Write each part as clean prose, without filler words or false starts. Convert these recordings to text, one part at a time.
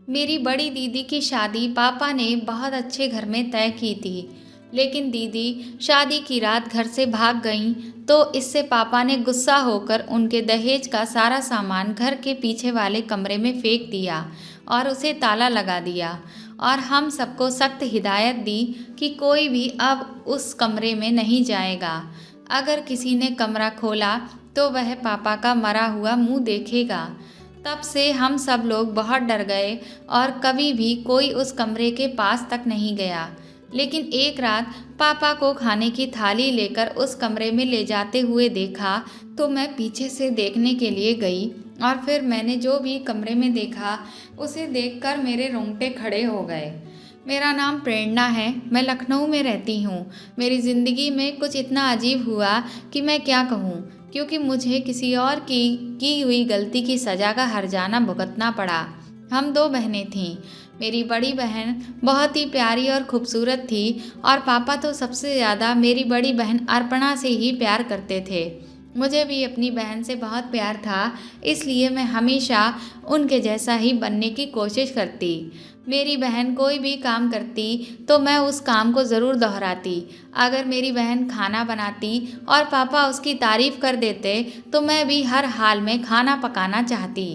मेरी बड़ी दीदी की शादी पापा ने बहुत अच्छे घर में तय की थी। लेकिन दीदी शादी की रात घर से भाग गईं, तो इससे पापा ने गुस्सा होकर उनके दहेज का सारा सामान घर के पीछे वाले कमरे में फेंक दिया और उसे ताला लगा दिया। और हम सबको सख्त हिदायत दी कि कोई भी अब उस कमरे में नहीं जाएगा। अगर किसी ने कमरा खोला तो वह पापा का मरा हुआ मुंह देखेगा। तब से हम सब लोग बहुत डर गए और कभी भी कोई उस कमरे के पास तक नहीं गया। लेकिन एक रात पापा को खाने की थाली लेकर उस कमरे में ले जाते हुए देखा, तो मैं पीछे से देखने के लिए गई और फिर मैंने जो भी कमरे में देखा उसे देखकर मेरे रोंगटे खड़े हो गए। मेरा नाम प्रेरणा है, मैं लखनऊ में रहती हूँ। मेरी ज़िंदगी में कुछ इतना अजीब हुआ कि मैं क्या कहूँ, क्योंकि मुझे किसी और की हुई गलती की सज़ा का हर्जाना भुगतना पड़ा। हम दो बहनें थीं। मेरी बड़ी बहन बहुत ही प्यारी और खूबसूरत थी और पापा तो सबसे ज़्यादा मेरी बड़ी बहन अर्पणा से ही प्यार करते थे। मुझे भी अपनी बहन से बहुत प्यार था, इसलिए मैं हमेशा उनके जैसा ही बनने की कोशिश करती। मेरी बहन कोई भी काम करती तो मैं उस काम को ज़रूर दोहराती। अगर मेरी बहन खाना बनाती और पापा उसकी तारीफ़ कर देते तो मैं भी हर हाल में खाना पकाना चाहती,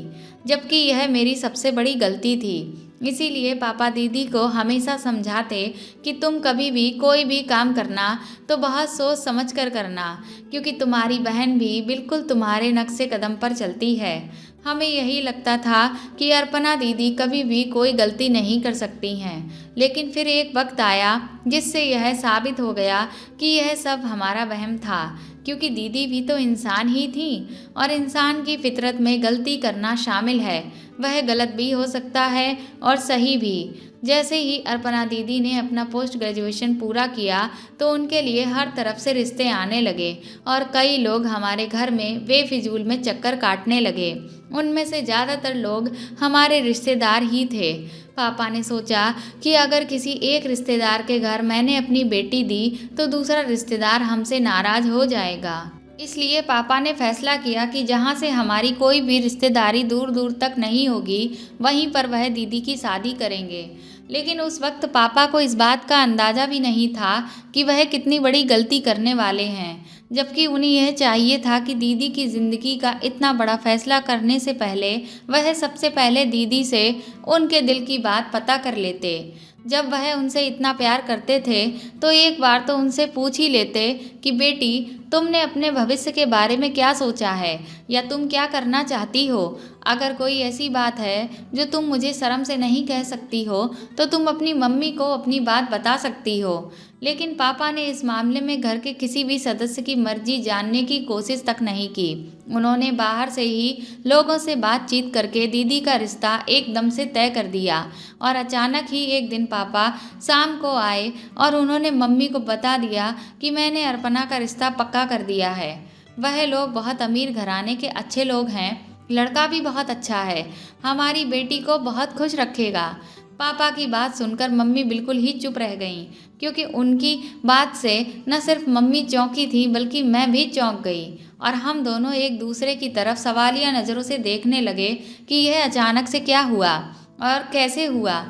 जबकि यह मेरी सबसे बड़ी गलती थी। इसीलिए पापा दीदी को हमेशा समझाते कि तुम कभी भी कोई भी काम करना तो बहुत सोच समझ कर करना, क्योंकि तुम्हारी बहन भी बिल्कुल तुम्हारे नक्शे कदम पर चलती है। हमें यही लगता था कि अर्पणा दीदी कभी भी कोई गलती नहीं कर सकती हैं। लेकिन फिर एक वक्त आया जिससे यह साबित हो गया कि यह सब हमारा वहम था, क्योंकि दीदी भी तो इंसान ही थी और इंसान की फितरत में गलती करना शामिल है। वह गलत भी हो सकता है और सही भी। जैसे ही अर्पणा दीदी ने अपना पोस्ट ग्रेजुएशन पूरा किया तो उनके लिए हर तरफ से रिश्ते आने लगे और कई लोग हमारे घर में बेफिजूल में चक्कर काटने लगे। उनमें से ज़्यादातर लोग हमारे रिश्तेदार ही थे। पापा ने सोचा कि अगर किसी एक रिश्तेदार के घर मैंने अपनी बेटी दी तो दूसरा रिश्तेदार हमसे नाराज़ हो जाएगा। इसलिए पापा ने फैसला किया कि जहाँ से हमारी कोई भी रिश्तेदारी दूर दूर तक नहीं होगी, वहीं पर वह दीदी की शादी करेंगे। लेकिन उस वक्त पापा को इस बात का अंदाज़ा भी नहीं था कि वह कितनी बड़ी गलती करने वाले हैं, जबकि उन्हें यह चाहिए था कि दीदी की ज़िंदगी का इतना बड़ा फैसला करने से पहले वह सबसे पहले दीदी से उनके दिल की बात पता कर लेते। जब वह उनसे इतना प्यार करते थे तो एक बार तो उनसे पूछ ही लेते कि बेटी, तुमने अपने भविष्य के बारे में क्या सोचा है या तुम क्या करना चाहती हो। अगर कोई ऐसी बात है जो तुम मुझे शर्म से नहीं कह सकती हो तो तुम अपनी मम्मी को अपनी बात बता सकती हो। लेकिन पापा ने इस मामले में घर के किसी भी सदस्य की मर्जी जानने की कोशिश तक नहीं की। उन्होंने बाहर से ही लोगों से बातचीत करके दीदी का रिश्ता एकदम से तय कर दिया और अचानक ही एक दिन पापा शाम को आए और उन्होंने मम्मी को बता दिया कि मैंने अर्पणा का रिश्ता पक्का कर दिया है। वह लोग बहुत अमीर घराने के अच्छे लोग हैं, लड़का भी बहुत अच्छा है, हमारी बेटी को बहुत खुश रखेगा। पापा की बात सुनकर मम्मी बिल्कुल ही चुप रह गईं, क्योंकि उनकी बात से न सिर्फ मम्मी चौंकी थी बल्कि मैं भी चौंक गई और हम दोनों एक दूसरे की तरफ सवालिया नज़रों से देखने लगे कि यह अचानक से क्या हुआ और कैसे हुआ।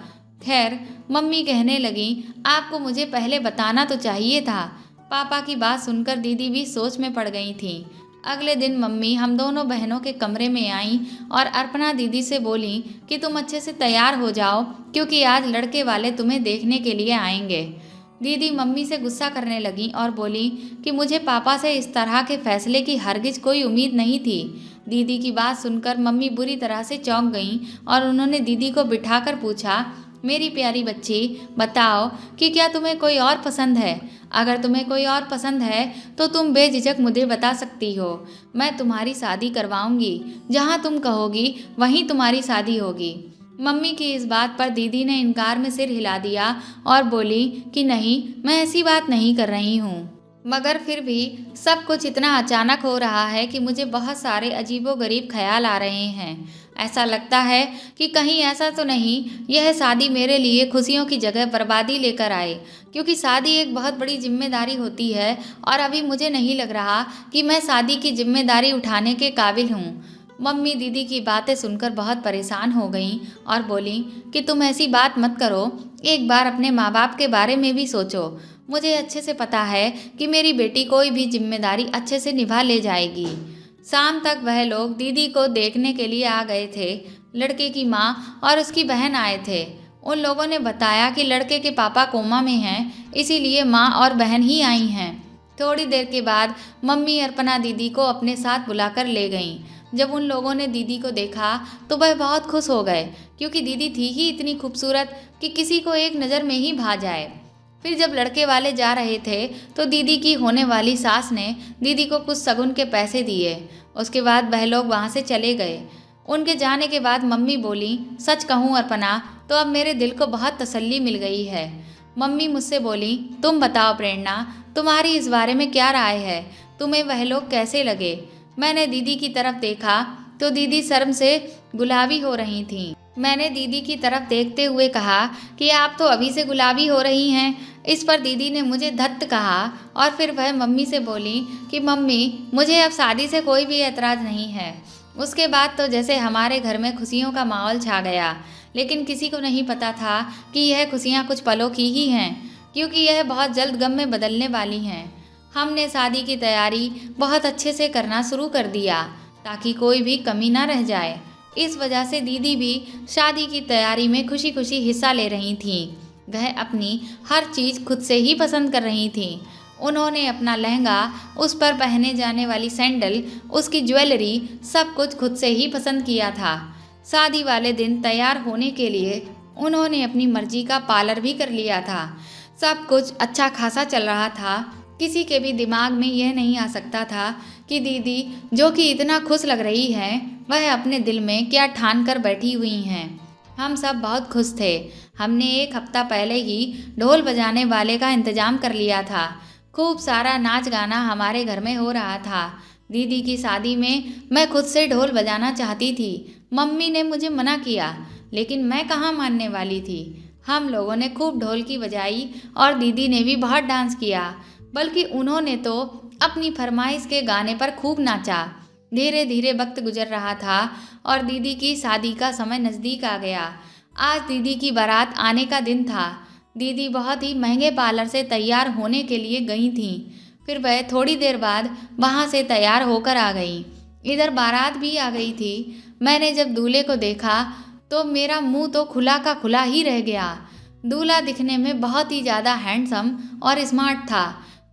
खैर, मम्मी कहने लगी, आपको मुझे पहले बताना तो चाहिए था। पापा की बात सुनकर दीदी भी सोच में पड़ गई थी। अगले दिन मम्मी हम दोनों बहनों के कमरे में आईं और अर्पणा दीदी से बोली कि तुम अच्छे से तैयार हो जाओ, क्योंकि आज लड़के वाले तुम्हें देखने के लिए आएंगे। दीदी मम्मी से गुस्सा करने लगी और बोली कि मुझे पापा से इस तरह के फैसले की हरगिज कोई उम्मीद नहीं थी। दीदी की बात सुनकर मम्मी बुरी तरह से चौंक गईं और उन्होंने दीदी को बिठाकर पूछा, मेरी प्यारी बच्ची, बताओ कि क्या तुम्हें कोई और पसंद है। अगर तुम्हें कोई और पसंद है तो तुम बेझिझक मुझे बता सकती हो। मैं तुम्हारी शादी करवाऊंगी, जहाँ तुम कहोगी वहीं तुम्हारी शादी होगी। मम्मी की इस बात पर दीदी ने इनकार में सिर हिला दिया और बोली कि नहीं, मैं ऐसी बात नहीं कर रही हूँ। मगर फिर भी सब कुछ इतना अचानक हो रहा है कि मुझे बहुत सारे अजीबोगरीब ख्याल आ रहे हैं। ऐसा लगता है कि कहीं ऐसा तो नहीं यह शादी मेरे लिए खुशियों की जगह बर्बादी लेकर आए, क्योंकि शादी एक बहुत बड़ी जिम्मेदारी होती है और अभी मुझे नहीं लग रहा कि मैं शादी की जिम्मेदारी उठाने के काबिल हूँ। मम्मी दीदी की बातें सुनकर बहुत परेशान हो गईं और बोलीं कि तुम ऐसी बात मत करो, एक बार अपने माँ बाप के बारे में भी सोचो। मुझे अच्छे से पता है कि मेरी बेटी कोई भी जिम्मेदारी अच्छे से निभा ले जाएगी। शाम तक वह लोग दीदी को देखने के लिए आ गए थे। लड़के की माँ और उसकी बहन आए थे। उन लोगों ने बताया कि लड़के के पापा कोमा में हैं, इसीलिए माँ और बहन ही आई हैं। थोड़ी देर के बाद मम्मी अर्पणा दीदी को अपने साथ बुलाकर ले गईं। जब उन लोगों ने दीदी को देखा तो वह बहुत खुश हो गए, क्योंकि दीदी थी ही इतनी खूबसूरत कि किसी को एक नज़र में ही भा जाए। फिर जब लड़के वाले जा रहे थे तो दीदी की होने वाली सास ने दीदी को कुछ शगुन के पैसे दिए। उसके बाद वह लोग वहाँ से चले गए। उनके जाने के बाद मम्मी बोली, सच कहूँ अर्पणा, तो अब मेरे दिल को बहुत तसल्ली मिल गई है। मम्मी मुझसे बोली, तुम बताओ प्रेरणा, तुम्हारी इस बारे में क्या राय है? तुम्हें वह लोग कैसे लगे? मैंने दीदी की तरफ देखा तो दीदी शर्म से गुलाबी हो रही थीं। मैंने दीदी की तरफ देखते हुए कहा कि आप तो अभी से गुलाबी हो रही हैं। इस पर दीदी ने मुझे धत्त कहा और फिर वह मम्मी से बोली कि मम्मी, मुझे अब शादी से कोई भी एतराज़ नहीं है। उसके बाद तो जैसे हमारे घर में खुशियों का माहौल छा गया, लेकिन किसी को नहीं पता था कि यह खुशियाँ कुछ पलों की ही हैं, क्योंकि यह बहुत जल्द गम में बदलने वाली हैं। हमने शादी की तैयारी बहुत अच्छे से करना शुरू कर दिया ताकि कोई भी कमी ना रह जाए। इस वजह से दीदी भी शादी की तैयारी में खुशी खुशी हिस्सा ले रही थीं। वह अपनी हर चीज़ खुद से ही पसंद कर रही थीं। उन्होंने अपना लहंगा, उस पर पहने जाने वाली सैंडल, उसकी ज्वेलरी, सब कुछ खुद से ही पसंद किया था। शादी वाले दिन तैयार होने के लिए उन्होंने अपनी मर्जी का पार्लर भी कर लिया था। सब कुछ अच्छा खासा चल रहा था। किसी के भी दिमाग में यह नहीं आ सकता था कि दीदी, जो कि इतना खुश लग रही है, वह अपने दिल में क्या ठान कर बैठी हुई हैं। हम सब बहुत खुश थे। हमने एक हफ्ता पहले ही ढोल बजाने वाले का इंतजाम कर लिया था। खूब सारा नाच गाना हमारे घर में हो रहा था। दीदी की शादी में मैं खुद से ढोल बजाना चाहती थी। मम्मी ने मुझे मना किया, लेकिन मैं कहाँ मानने वाली थी। हम लोगों ने खूब ढोलकी बजाई और दीदी ने भी बहुत डांस किया, बल्कि उन्होंने तो अपनी फरमाइश के गाने पर खूब नाचा। धीरे धीरे वक्त गुजर रहा था और दीदी की शादी का समय नज़दीक आ गया। आज दीदी की बारात आने का दिन था। दीदी बहुत ही महंगे पार्लर से तैयार होने के लिए गई थीं। फिर वह थोड़ी देर बाद वहाँ से तैयार होकर आ गई। इधर बारात भी आ गई थी। मैंने जब दूल्हे को देखा तो मेरा मुंह तो खुला का खुला ही रह गया। दूल्हा दिखने में बहुत ही ज़्यादा हैंडसम और स्मार्ट था।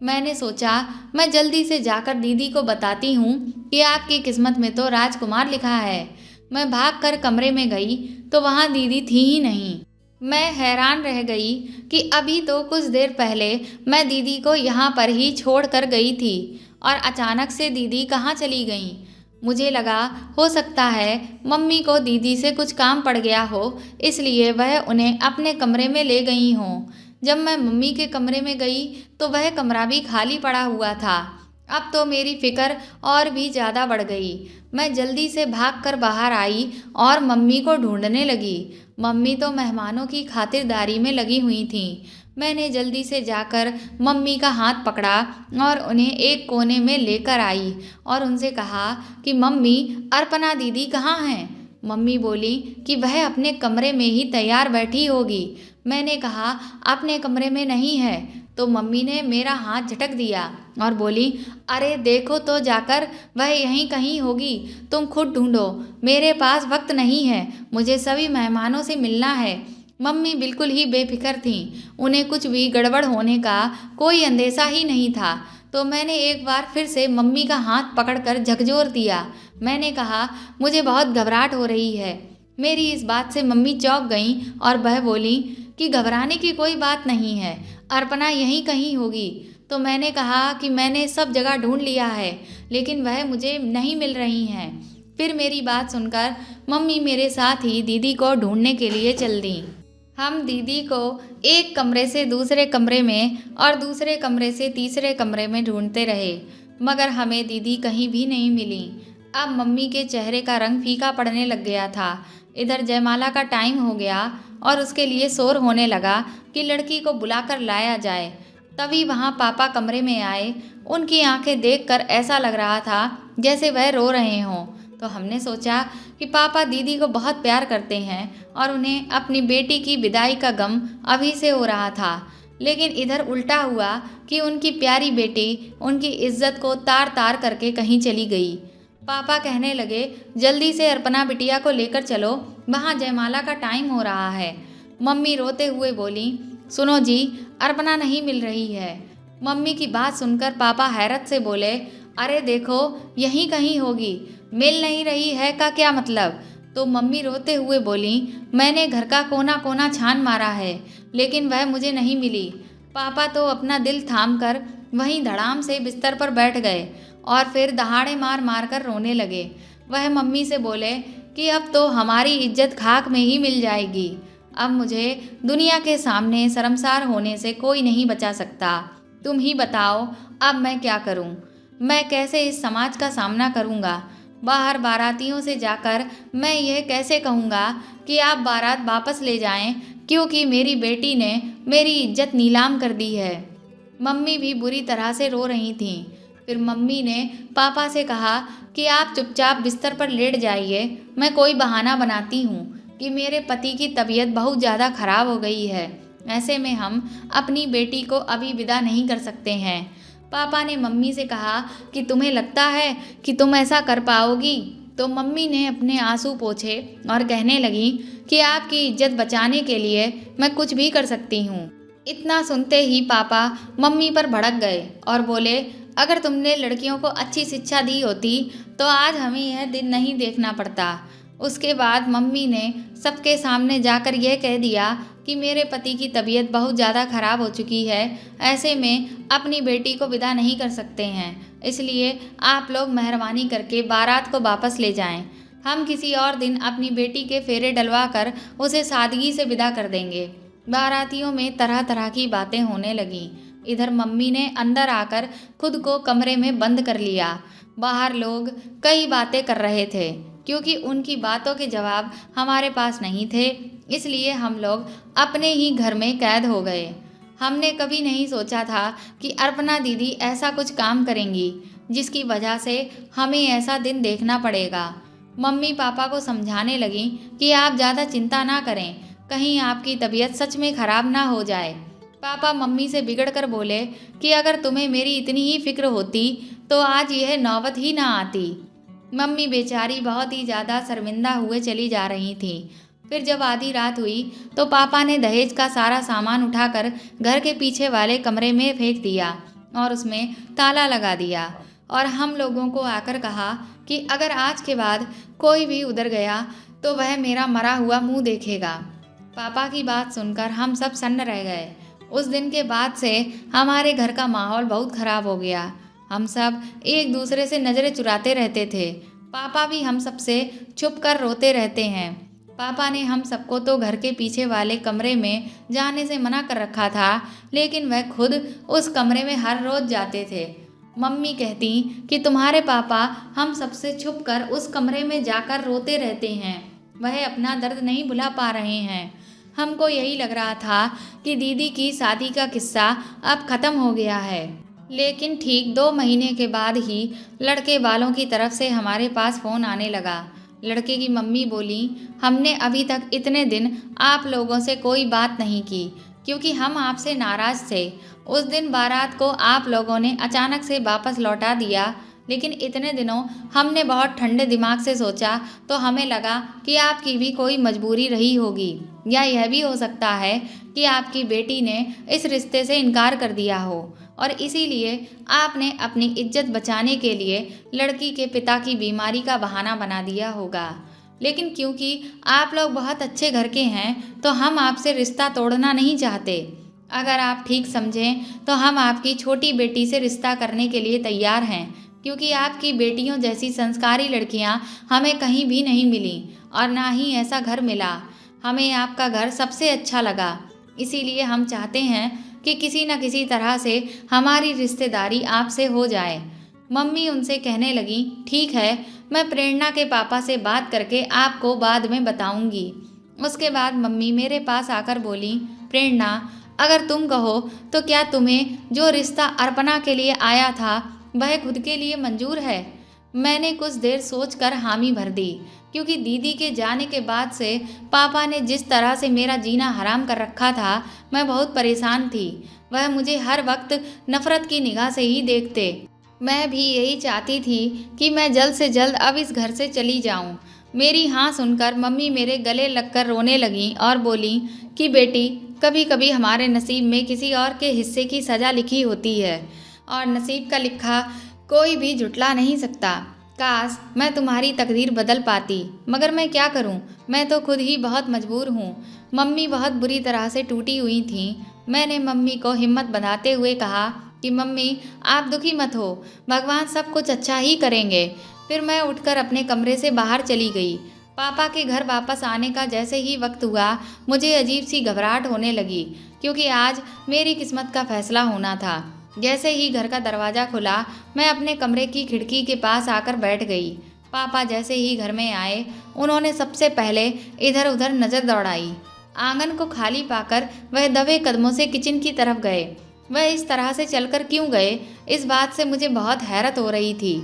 मैंने सोचा मैं जल्दी से जाकर दीदी को बताती हूँ कि आपकी किस्मत में तो राजकुमार लिखा है। मैं भागकर कमरे में गई तो वहाँ दीदी थी ही नहीं। मैं हैरान रह गई कि अभी तो कुछ देर पहले मैं दीदी को यहाँ पर ही छोड़ कर गई थी और अचानक से दीदी कहाँ चली गई। मुझे लगा हो सकता है मम्मी को दीदी से कुछ काम पड़ गया हो, इसलिए वह उन्हें अपने कमरे में ले गई हों। जब मैं मम्मी के कमरे में गई तो वह कमरा भी खाली पड़ा हुआ था। अब तो मेरी फिक्र और भी ज़्यादा बढ़ गई। मैं जल्दी से भागकर बाहर आई और मम्मी को ढूंढने लगी। मम्मी तो मेहमानों की खातिरदारी में लगी हुई थीं। मैंने जल्दी से जाकर मम्मी का हाथ पकड़ा और उन्हें एक कोने में लेकर आई और उनसे कहा कि मम्मी, अर्पणा दीदी कहाँ हैं? मम्मी बोली कि वह अपने कमरे में ही तैयार बैठी होगी। मैंने कहा अपने कमरे में नहीं है, तो मम्मी ने मेरा हाथ झटक दिया और बोली, अरे देखो तो जाकर, वह यहीं कहीं होगी, तुम खुद ढूंढो, मेरे पास वक्त नहीं है, मुझे सभी मेहमानों से मिलना है। मम्मी बिल्कुल ही बेफिक्र थीं। उन्हें कुछ भी गड़बड़ होने का कोई अंदेशा ही नहीं था। तो मैंने एक बार फिर से मम्मी का हाथ पकड़कर झकझोर दिया। मैंने कहा, मुझे बहुत घबराहट हो रही है। मेरी इस बात से मम्मी चौंक गईं और वह बोली कि घबराने की कोई बात नहीं है, अर्पणा यहीं कहीं होगी। तो मैंने कहा कि मैंने सब जगह ढूंढ लिया है, लेकिन वह मुझे नहीं मिल रही हैं। फिर मेरी बात सुनकर मम्मी मेरे साथ ही दीदी को ढूंढने के लिए चल दी। हम दीदी को एक कमरे से दूसरे कमरे में और दूसरे कमरे से तीसरे कमरे में ढूंढते रहे, मगर हमें दीदी कहीं भी नहीं मिली। अब मम्मी के चेहरे का रंग फीका पड़ने लग गया था। इधर जयमाला का टाइम हो गया और उसके लिए शोर होने लगा कि लड़की को बुलाकर लाया जाए। तभी वहाँ पापा कमरे में आए। उनकी आंखें देखकर ऐसा लग रहा था जैसे वह रो रहे हों। तो हमने सोचा कि पापा दीदी को बहुत प्यार करते हैं और उन्हें अपनी बेटी की विदाई का गम अभी से हो रहा था। लेकिन इधर उल्टा हुआ कि उनकी प्यारी बेटी उनकी इज्जत को तार तार करके कहीं चली गई। पापा कहने लगे, जल्दी से अर्पणा बिटिया को लेकर चलो, वहाँ जयमाला का टाइम हो रहा है। मम्मी रोते हुए बोली, सुनो जी, अर्पणा नहीं मिल रही है। मम्मी की बात सुनकर पापा हैरत से बोले, अरे देखो यहीं कहीं होगी, मिल नहीं रही है का क्या मतलब। तो मम्मी रोते हुए बोली, मैंने घर का कोना कोना छान मारा है लेकिन वह मुझे नहीं मिली। पापा तो अपना दिल थाम कर वहीं धड़ाम से बिस्तर पर बैठ गए और फिर दहाड़े मार मार कर रोने लगे। वह मम्मी से बोले कि अब तो हमारी इज्जत खाक में ही मिल जाएगी। अब मुझे दुनिया के सामने शर्मसार होने से कोई नहीं बचा सकता। तुम ही बताओ अब मैं क्या करूं? मैं कैसे इस समाज का सामना करूंगा? बाहर बारातियों से जाकर मैं यह कैसे कहूँगा कि आप बारात वापस ले जाएं क्योंकि मेरी बेटी ने मेरी इज्जत नीलाम कर दी है। मम्मी भी बुरी तरह से रो रही थीं। फिर मम्मी ने पापा से कहा कि आप चुपचाप बिस्तर पर लेट जाइए, मैं कोई बहाना बनाती हूँ कि मेरे पति की तबीयत बहुत ज़्यादा खराब हो गई है। ऐसे में हम अपनी बेटी को अभी विदा नहीं कर सकते हैं। पापा ने मम्मी से कहा कि तुम्हें लगता है कि तुम ऐसा कर पाओगी? तो मम्मी ने अपने आंसू पोंछे और कहने लगी कि आपकी इज्जत बचाने के लिए मैं कुछ भी कर सकती हूँ। इतना सुनते ही पापा मम्मी पर भड़क गए और बोले, अगर तुमने लड़कियों को अच्छी शिक्षा दी होती तो आज हमें यह दिन नहीं देखना पड़ता। उसके बाद मम्मी ने सबके सामने जाकर यह कह दिया कि मेरे पति की तबीयत बहुत ज़्यादा ख़राब हो चुकी है, ऐसे में अपनी बेटी को विदा नहीं कर सकते हैं, इसलिए आप लोग मेहरबानी करके बारात को वापस ले जाएं। हम किसी और दिन अपनी बेटी के फेरे डलवा कर उसे सादगी से विदा कर देंगे। बारातियों में तरह तरह की बातें होने लगीं। इधर मम्मी ने अंदर आकर खुद को कमरे में बंद कर लिया। बाहर लोग कई बातें कर रहे थे, क्योंकि उनकी बातों के जवाब हमारे पास नहीं थे, इसलिए हम लोग अपने ही घर में कैद हो गए। हमने कभी नहीं सोचा था कि अर्पणा दीदी ऐसा कुछ काम करेंगी जिसकी वजह से हमें ऐसा दिन देखना पड़ेगा। मम्मी पापा को समझाने लगी कि आप ज़्यादा चिंता ना करें, कहीं आपकी तबीयत सच में ख़राब ना हो जाए। पापा मम्मी से बिगड़ कर बोले कि अगर तुम्हें मेरी इतनी ही फिक्र होती तो आज यह नौबत ही ना आती। मम्मी बेचारी बहुत ही ज़्यादा शर्मिंदा हुए चली जा रही थी। फिर जब आधी रात हुई तो पापा ने दहेज का सारा सामान उठाकर घर के पीछे वाले कमरे में फेंक दिया और उसमें ताला लगा दिया और हम लोगों को आकर कहा कि अगर आज के बाद कोई भी उधर गया तो वह मेरा मरा हुआ मुंह देखेगा। पापा की बात सुनकर हम सब सन्न रह गए। उस दिन के बाद से हमारे घर का माहौल बहुत ख़राब हो गया। हम सब एक दूसरे से नज़रें चुराते रहते थे। पापा भी हम सबसे छुप कर रोते रहते हैं। पापा ने हम सबको तो घर के पीछे वाले कमरे में जाने से मना कर रखा था, लेकिन वह खुद उस कमरे में हर रोज़ जाते थे। मम्मी कहती कि तुम्हारे पापा हम सबसे छुप कर उस कमरे में जाकर रोते रहते हैं, वह अपना दर्द नहीं भुला पा रहे हैं। हमको यही लग रहा था कि दीदी की शादी का किस्सा अब ख़त्म हो गया है। लेकिन ठीक 2 महीने के बाद ही लड़के वालों की तरफ से हमारे पास फ़ोन आने लगा। लड़के की मम्मी बोली, हमने अभी तक इतने दिन आप लोगों से कोई बात नहीं की क्योंकि हम आपसे नाराज़ थे। उस दिन बारात को आप लोगों ने अचानक से वापस लौटा दिया, लेकिन इतने दिनों हमने बहुत ठंडे दिमाग से सोचा तो हमें लगा कि आपकी भी कोई मजबूरी रही होगी, या यह भी हो सकता है कि आपकी बेटी ने इस रिश्ते से इनकार कर दिया हो और इसीलिए आपने अपनी इज्जत बचाने के लिए लड़की के पिता की बीमारी का बहाना बना दिया होगा। लेकिन क्योंकि आप लोग बहुत अच्छे घर के हैं तो हम आपसे रिश्ता तोड़ना नहीं चाहते। अगर आप ठीक समझें तो हम आपकी छोटी बेटी से रिश्ता करने के लिए तैयार हैं, क्योंकि आपकी बेटियों जैसी संस्कारी लड़कियां हमें कहीं भी नहीं मिली और ना ही ऐसा घर मिला। हमें आपका घर सबसे अच्छा लगा, इसीलिए हम चाहते हैं कि किसी न किसी तरह से हमारी रिश्तेदारी आपसे हो जाए। मम्मी उनसे कहने लगी, ठीक है, मैं प्रेरणा के पापा से बात करके आपको बाद में बताऊंगी। उसके बाद मम्मी मेरे पास आकर बोली, प्रेरणा, अगर तुम कहो तो क्या तुम्हें जो रिश्ता अर्पणा के लिए आया था वह खुद के लिए मंजूर है? मैंने कुछ देर सोचकर हामी भर दी, क्योंकि दीदी के जाने के बाद से पापा ने जिस तरह से मेरा जीना हराम कर रखा था, मैं बहुत परेशान थी। वह मुझे हर वक्त नफरत की निगाह से ही देखते। मैं भी यही चाहती थी कि मैं जल्द से जल्द अब इस घर से चली जाऊं। मेरी हाँ सुनकर मम्मी मेरे गले लगकर रोने लगीं और बोलीं कि बेटी, कभी कभी हमारे नसीब में किसी और के हिस्से की सज़ा लिखी होती है और नसीब का लिखा कोई भी झुटला नहीं सकता। काश मैं तुम्हारी तकदीर बदल पाती, मगर मैं क्या करूं? मैं तो खुद ही बहुत मजबूर हूं। मम्मी बहुत बुरी तरह से टूटी हुई थीं। मैंने मम्मी को हिम्मत बंधाते हुए कहा कि मम्मी, आप दुखी मत हो, भगवान सब कुछ अच्छा ही करेंगे। फिर मैं उठकर अपने कमरे से बाहर चली गई। पापा के घर वापस आने का जैसे ही वक्त हुआ, मुझे अजीब सी घबराहट होने लगी, क्योंकि आज मेरी किस्मत का फैसला होना था। जैसे ही घर का दरवाज़ा खुला, मैं अपने कमरे की खिड़की के पास आकर बैठ गई। पापा जैसे ही घर में आए, उन्होंने सबसे पहले इधर उधर नज़र दौड़ाई। आंगन को खाली पाकर वह दबे कदमों से किचन की तरफ गए। वह इस तरह से चलकर क्यों गए, इस बात से मुझे बहुत हैरत हो रही थी।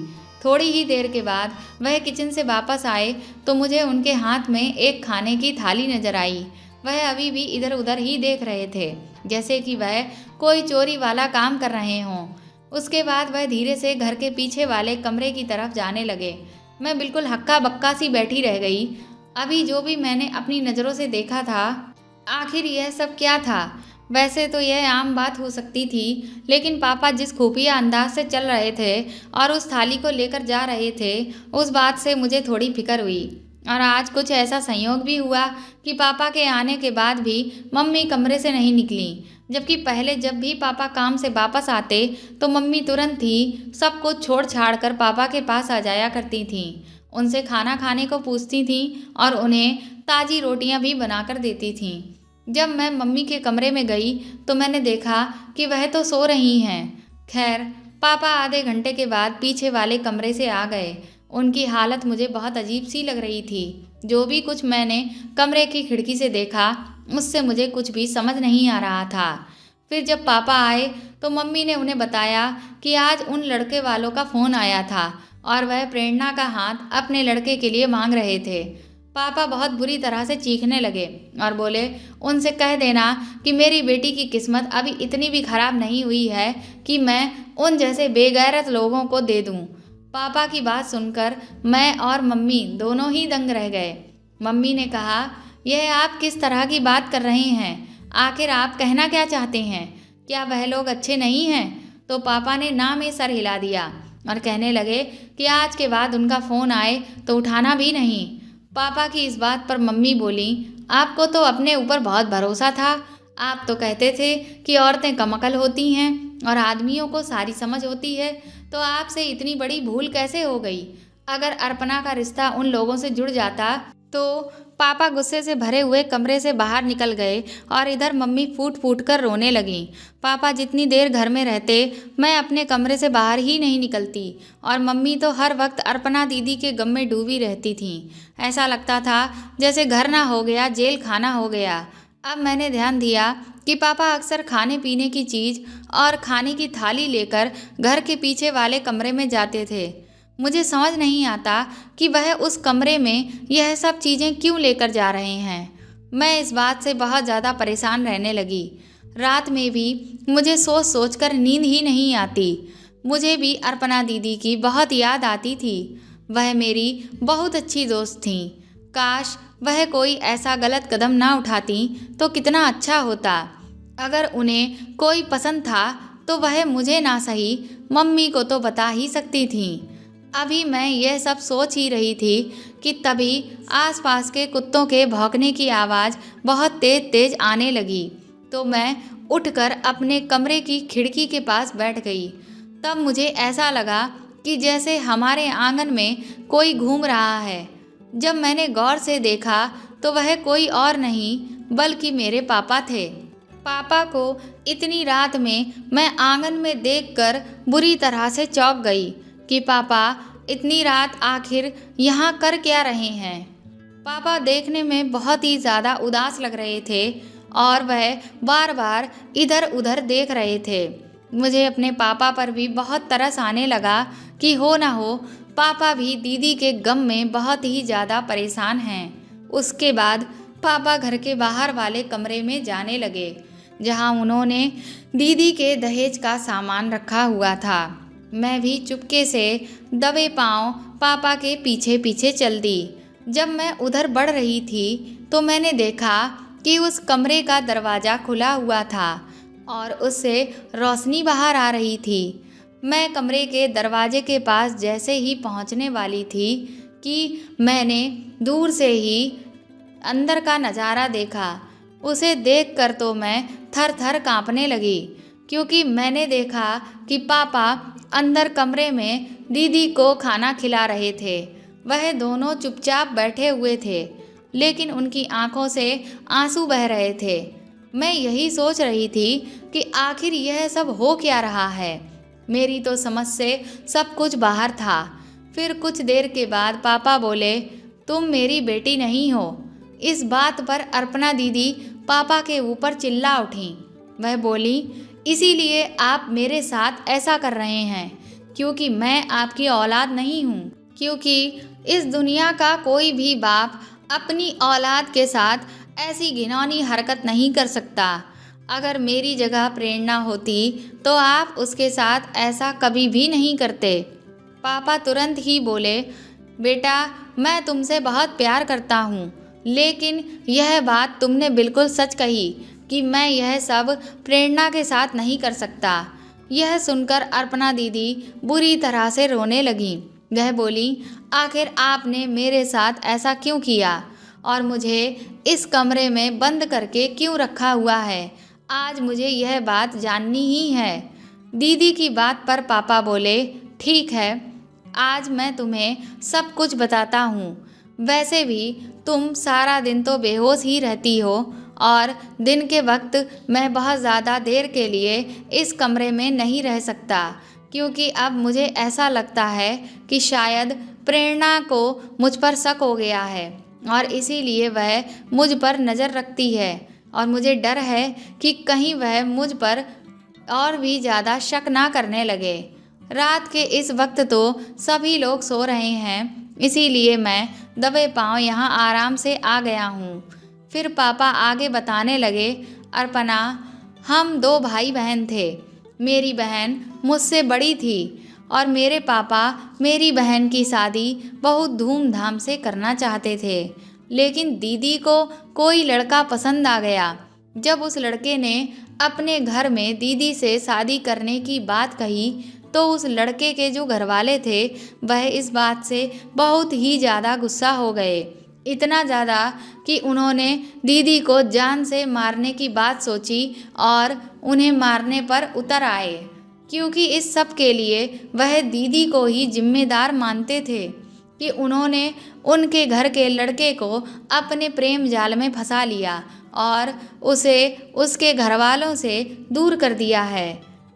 थोड़ी ही देर के बाद वह किचन से वापस आए तो मुझे उनके हाथ में एक खाने की थाली नजर आई। वह अभी भी इधर उधर ही देख रहे थे, जैसे कि वह कोई चोरी वाला काम कर रहे हों। उसके बाद वह धीरे से घर के पीछे वाले कमरे की तरफ जाने लगे। मैं बिल्कुल हक्का बक्का सी बैठी रह गई। अभी जो भी मैंने अपनी नज़रों से देखा था, आखिर यह सब क्या था? वैसे तो यह आम बात हो सकती थी, लेकिन पापा जिस खुफिया अंदाज से चल रहे थे और उस थाली को लेकर जा रहे थे, उस बात से मुझे थोड़ी फिक्र हुई। और आज कुछ ऐसा संयोग भी हुआ कि पापा के आने के बाद भी मम्मी कमरे से नहीं निकली, जबकि पहले जब भी पापा काम से वापस आते तो मम्मी तुरंत ही सब कुछ छोड़ छाड़ कर पापा के पास आ जाया करती थीं। उनसे खाना खाने को पूछती थीं और उन्हें ताज़ी रोटियां भी बनाकर देती थीं। जब मैं मम्मी के कमरे में गई तो मैंने देखा कि वह तो सो रही हैं। खैर, पापा आधे घंटे के बाद पीछे वाले कमरे से आ गए। उनकी हालत मुझे बहुत अजीब सी लग रही थी। जो भी कुछ मैंने कमरे की खिड़की से देखा, उससे मुझे कुछ भी समझ नहीं आ रहा था। फिर जब पापा आए तो मम्मी ने उन्हें बताया कि आज उन लड़के वालों का फ़ोन आया था और वह प्रेरणा का हाथ अपने लड़के के लिए मांग रहे थे। पापा बहुत बुरी तरह से चीखने लगे और बोले, उनसे कह देना कि मेरी बेटी की किस्मत अभी इतनी भी खराब नहीं हुई है कि मैं उन जैसे बेगैरत लोगों को दे दूं। पापा की बात सुनकर मैं और मम्मी दोनों ही दंग रह गए। मम्मी ने कहा, यह आप किस तरह की बात कर रहे हैं? आखिर आप कहना क्या चाहते हैं? क्या वह लोग अच्छे नहीं हैं? तो पापा ने ना में सर हिला दिया और कहने लगे कि आज के बाद उनका फ़ोन आए तो उठाना भी नहीं। पापा की इस बात पर मम्मी बोली, आपको तो अपने ऊपर बहुत भरोसा था। आप तो कहते थे कि औरतें कम अकल होती हैं और आदमियों को सारी समझ होती है, तो आपसे इतनी बड़ी भूल कैसे हो गई? अगर अर्पणा का रिश्ता उन लोगों से जुड़ जाता तो। पापा गुस्से से भरे हुए कमरे से बाहर निकल गए और इधर मम्मी फूट फूट कर रोने लगीं। पापा जितनी देर घर में रहते, मैं अपने कमरे से बाहर ही नहीं निकलती और मम्मी तो हर वक्त अर्पणा दीदी के गम में डूबी रहती थीं। ऐसा लगता था जैसे घर ना हो गया, जेल खाना हो गया। अब मैंने ध्यान दिया कि पापा अक्सर खाने पीने की चीज़ और खाने की थाली लेकर घर के पीछे वाले कमरे में जाते थे। मुझे समझ नहीं आता कि वह उस कमरे में यह सब चीज़ें क्यों लेकर जा रहे हैं। मैं इस बात से बहुत ज़्यादा परेशान रहने लगी। रात में भी मुझे सोच सोच कर नींद ही नहीं आती। मुझे भी अर्पणा दीदी की बहुत याद आती थी। वह मेरी बहुत अच्छी दोस्त थी। काश वह कोई ऐसा गलत कदम ना उठाती तो कितना अच्छा होता। अगर उन्हें कोई पसंद था तो वह मुझे ना सही, मम्मी को तो बता ही सकती थी। अभी मैं यह सब सोच ही रही थी कि तभी आसपास के कुत्तों के भौंकने की आवाज़ बहुत तेज तेज आने लगी। तो मैं उठकर अपने कमरे की खिड़की के पास बैठ गई। तब मुझे ऐसा लगा कि जैसे हमारे आंगन में कोई घूम रहा है। जब मैंने गौर से देखा तो वह कोई और नहीं बल्कि मेरे पापा थे। पापा को इतनी रात में मैं आंगन में देखकर बुरी तरह से चौंक गई कि पापा इतनी रात आखिर यहाँ कर क्या रहे हैं। पापा देखने में बहुत ही ज़्यादा उदास लग रहे थे और वह बार बार इधर उधर देख रहे थे। मुझे अपने पापा पर भी बहुत तरस आने लगा कि हो ना हो पापा भी दीदी के गम में बहुत ही ज़्यादा परेशान हैं। उसके बाद पापा घर के बाहर वाले कमरे में जाने लगे, जहां उन्होंने दीदी के दहेज का सामान रखा हुआ था। मैं भी चुपके से दबे पांव पापा के पीछे पीछे चल दी। जब मैं उधर बढ़ रही थी तो मैंने देखा कि उस कमरे का दरवाज़ा खुला हुआ था और उससे रोशनी बाहर आ रही थी। मैं कमरे के दरवाजे के पास जैसे ही पहुंचने वाली थी कि मैंने दूर से ही अंदर का नज़ारा देखा। उसे देखकर तो मैं थर थर कांपने लगी, क्योंकि मैंने देखा कि पापा अंदर कमरे में दीदी को खाना खिला रहे थे। वह दोनों चुपचाप बैठे हुए थे, लेकिन उनकी आंखों से आंसू बह रहे थे। मैं यही सोच रही थी कि आखिर यह सब हो क्या रहा है। मेरी तो समझ से सब कुछ बाहर था। फिर कुछ देर के बाद पापा बोले, तुम मेरी बेटी नहीं हो। इस बात पर अर्पणा दीदी पापा के ऊपर चिल्ला उठी। वह बोली, इसीलिए आप मेरे साथ ऐसा कर रहे हैं, क्योंकि मैं आपकी औलाद नहीं हूँ। क्योंकि इस दुनिया का कोई भी बाप अपनी औलाद के साथ ऐसी घिनौनी हरकत नहीं कर सकता। अगर मेरी जगह प्रेरणा होती तो आप उसके साथ ऐसा कभी भी नहीं करते। पापा तुरंत ही बोले, बेटा मैं तुमसे बहुत प्यार करता हूँ, लेकिन यह बात तुमने बिल्कुल सच कही कि मैं यह सब प्रेरणा के साथ नहीं कर सकता। यह सुनकर अर्पणा दीदी बुरी तरह से रोने लगी। वह बोली, आखिर आपने मेरे साथ ऐसा क्यों किया और मुझे इस कमरे में बंद करके क्यों रखा हुआ है? आज मुझे यह बात जाननी ही है। दीदी की बात पर पापा बोले, ठीक है, आज मैं तुम्हें सब कुछ बताता हूँ। वैसे भी तुम सारा दिन तो बेहोश ही रहती हो और दिन के वक्त मैं बहुत ज़्यादा देर के लिए इस कमरे में नहीं रह सकता, क्योंकि अब मुझे ऐसा लगता है कि शायद प्रेरणा को मुझ पर शक हो गया है और इसीलिए वह मुझ पर नज़र रखती है और मुझे डर है कि कहीं वह मुझ पर और भी ज़्यादा शक ना करने लगे। रात के इस वक्त तो सभी लोग सो रहे हैं, इसीलिए मैं दबे पांव यहाँ आराम से आ गया हूँ। फिर पापा आगे बताने लगे, अर्पणा, हम 2 भाई बहन थे। मेरी बहन मुझसे बड़ी थी और मेरे पापा मेरी बहन की शादी बहुत धूमधाम से करना चाहते थे, लेकिन दीदी को कोई लड़का पसंद आ गया। जब उस लड़के ने अपने घर में दीदी से शादी करने की बात कही तो उस लड़के के जो घरवाले थे वह इस बात से बहुत ही ज़्यादा गुस्सा हो गए। इतना ज़्यादा कि उन्होंने दीदी को जान से मारने की बात सोची और उन्हें मारने पर उतर आए, क्योंकि इस सब के लिए वह दीदी को ही जिम्मेदार मानते थे कि उन्होंने उनके घर के लड़के को अपने प्रेम जाल में फंसा लिया और उसे उसके घरवालों से दूर कर दिया है।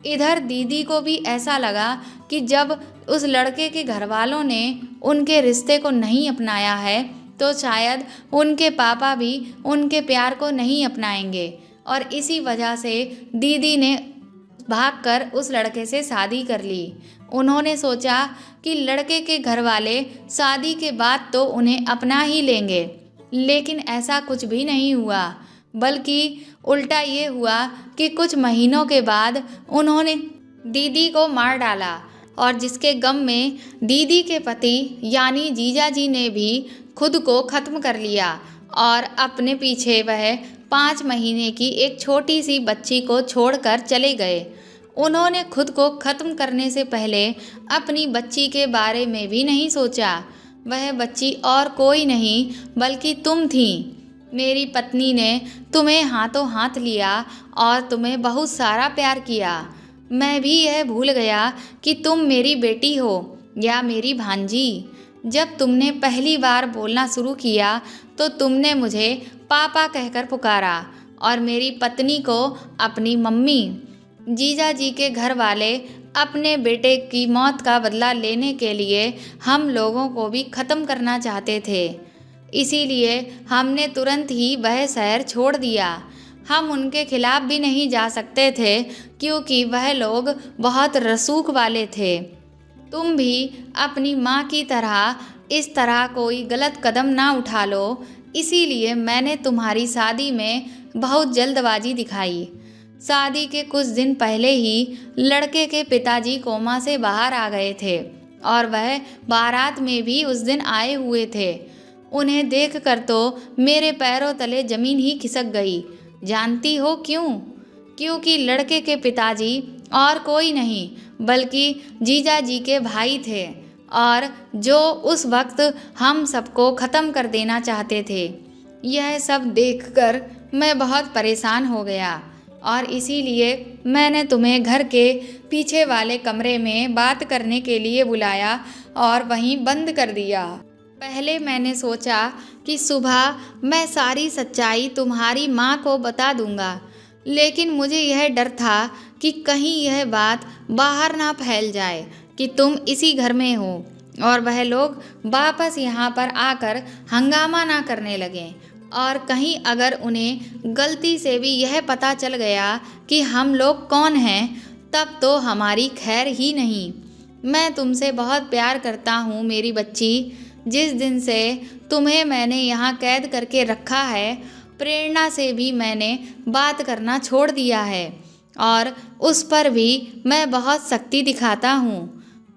इधर दीदी को भी ऐसा लगा कि जब उस लड़के के घरवालों ने उनके रिश्ते को नहीं अपनाया है तो शायद उनके पापा भी उनके प्यार को नहीं अपनाएंगे, और इसी वजह से दीदी ने भागकर उस लड़के से शादी कर ली। उन्होंने सोचा कि लड़के के घरवाले शादी के बाद तो उन्हें अपना ही लेंगे, लेकिन ऐसा कुछ भी नहीं हुआ, बल्कि उल्टा ये हुआ कि कुछ महीनों के बाद उन्होंने दीदी को मार डाला, और जिसके गम में दीदी के पति यानी जीजा जी ने भी खुद को ख़त्म कर लिया और अपने पीछे वह 5 महीने की एक छोटी सी बच्ची को छोड़कर चले गए। उन्होंने खुद को ख़त्म करने से पहले अपनी बच्ची के बारे में भी नहीं सोचा। वह बच्ची और कोई नहीं बल्कि तुम थी। मेरी पत्नी ने तुम्हें हाथों हाथ लिया और तुम्हें बहुत सारा प्यार किया। मैं भी यह भूल गया कि तुम मेरी बेटी हो या मेरी भांजी। जब तुमने पहली बार बोलना शुरू किया तो तुमने मुझे पापा कहकर पुकारा और मेरी पत्नी को अपनी मम्मी। जीजा जी के घर वाले अपने बेटे की मौत का बदला लेने के लिए हम लोगों को भी ख़त्म करना चाहते थे, इसीलिए हमने तुरंत ही वह शहर छोड़ दिया। हम उनके खिलाफ भी नहीं जा सकते थे क्योंकि वह लोग बहुत रसूख वाले थे। तुम भी अपनी माँ की तरह इस तरह कोई गलत कदम ना उठा लो, इसीलिए मैंने तुम्हारी शादी में बहुत जल्दबाजी दिखाई। शादी के कुछ दिन पहले ही लड़के के पिताजी कोमा से बाहर आ गए थे और वह बारात में भी उस दिन आए हुए थे। उन्हें देखकर तो मेरे पैरों तले जमीन ही खिसक गई। जानती हो क्यों? क्योंकि लड़के के पिताजी और कोई नहीं बल्कि जीजा जी के भाई थे, और जो उस वक्त हम सबको ख़त्म कर देना चाहते थे। यह सब देखकर मैं बहुत परेशान हो गया और इसीलिए मैंने तुम्हें घर के पीछे वाले कमरे में बात करने के लिए बुलाया और वहीं बंद कर दिया। पहले मैंने सोचा कि सुबह मैं सारी सच्चाई तुम्हारी माँ को बता दूंगा, लेकिन मुझे यह डर था कि कहीं यह बात बाहर ना फैल जाए कि तुम इसी घर में हो और वह लोग वापस यहाँ पर आकर हंगामा ना करने लगें, और कहीं अगर उन्हें गलती से भी यह पता चल गया कि हम लोग कौन हैं, तब तो हमारी खैर ही नहीं। मैं तुमसे बहुत प्यार करता हूँ मेरी बच्ची। जिस दिन से तुम्हें मैंने यहाँ कैद करके रखा है, प्रेरणा से भी मैंने बात करना छोड़ दिया है और उस पर भी मैं बहुत सख्ती दिखाता हूँ।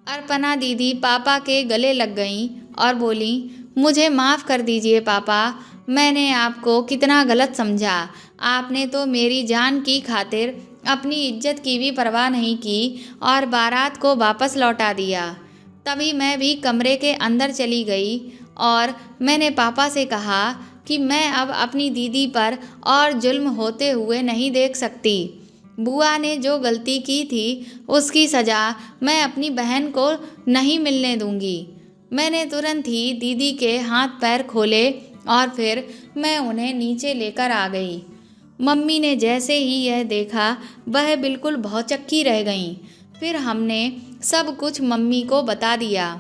अर्पणा दीदी पापा के गले लग गईं और बोली, मुझे माफ़ कर दीजिए पापा, मैंने आपको कितना गलत समझा। आपने तो मेरी जान की खातिर अपनी इज्जत की भी परवाह नहीं की और बारात को वापस लौटा दिया। तभी मैं भी कमरे के अंदर चली गई और मैंने पापा से कहा कि मैं अब अपनी दीदी पर और जुल्म होते हुए नहीं देख सकती। बुआ ने जो गलती की थी उसकी सज़ा मैं अपनी बहन को नहीं मिलने दूंगी। मैंने तुरंत ही दीदी के हाथ पैर खोले और फिर मैं उन्हें नीचे लेकर आ गई। मम्मी ने जैसे ही यह देखा वह बिल्कुल भौचक्की रह गईं। फिर हमने सब कुछ मम्मी को बता दिया।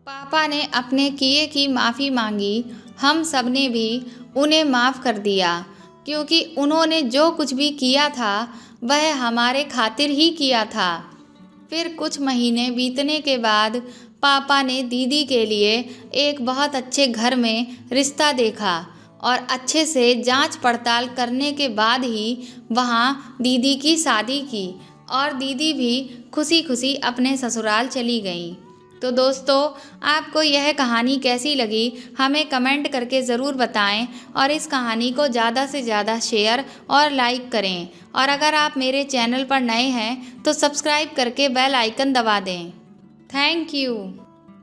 पापा ने अपने किए की माफ़ी मांगी। हम सब ने भी उन्हें माफ़ कर दिया, क्योंकि उन्होंने जो कुछ भी किया था वह हमारे खातिर ही किया था। फिर कुछ महीने बीतने के बाद पापा ने दीदी के लिए एक बहुत अच्छे घर में रिश्ता देखा और अच्छे से जांच पड़ताल करने के बाद ही वहां दीदी की शादी की और दीदी भी खुशी खुशी अपने ससुराल चली गई। तो दोस्तों, आपको यह कहानी कैसी लगी हमें कमेंट करके ज़रूर बताएं और इस कहानी को ज़्यादा से ज़्यादा शेयर और लाइक करें, और अगर आप मेरे चैनल पर नए हैं तो सब्सक्राइब करके बेल आइकन दबा दें। Thank you.